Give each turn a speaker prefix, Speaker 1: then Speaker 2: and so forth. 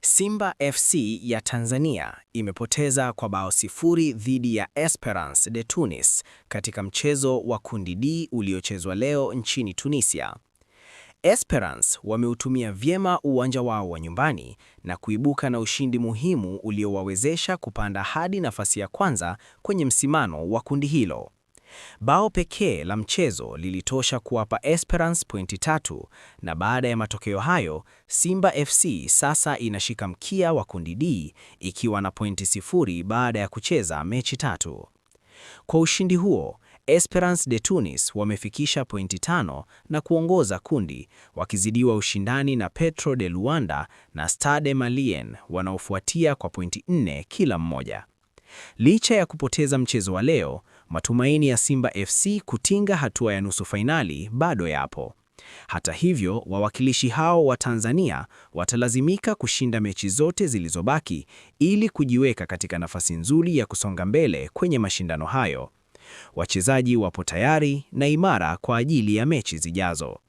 Speaker 1: Simba FC ya Tanzania imepoteza kwa bao 0 dhidi ya Esperance de Tunis katika mchezo wa kundi D uliochezwa leo nchini Tunisia. Esperance wameutumia vyema uwanja wao wa nyumbani na kuibuka na ushindi muhimu uliowawezesha kupanda hadi nafasi ya kwanza kwenye msimamo wa kundi hilo. Bao pekee la mchezo lilitosha kuwapa Esperance pointi 3, na baada ya matokeo hayo, Simba FC sasa inashika mkia wa kundi D ikiwa na pointi 0 baada ya kucheza mechi 3. Kwa ushindi huo, Esperance de Tunis wamefikisha pointi 5 na kuongoza kundi, wakizidiwa ushindani na Petro de Luanda na Stade Malien wanaofuatia kwa pointi 4 kila mmoja. Licha ya kupoteza mchezo wa leo, matumaini ya Simba FC kutinga hatua ya nusu fainali bado yapo. Hata hivyo, wawakilishi hao wa Tanzania watalazimika kushinda mechi zote zilizobaki ili kujiweka katika nafasi nzuri ya kusonga mbele kwenye mashindano hayo. Wachezaji wapo tayari na imara kwa ajili ya mechi zijazo.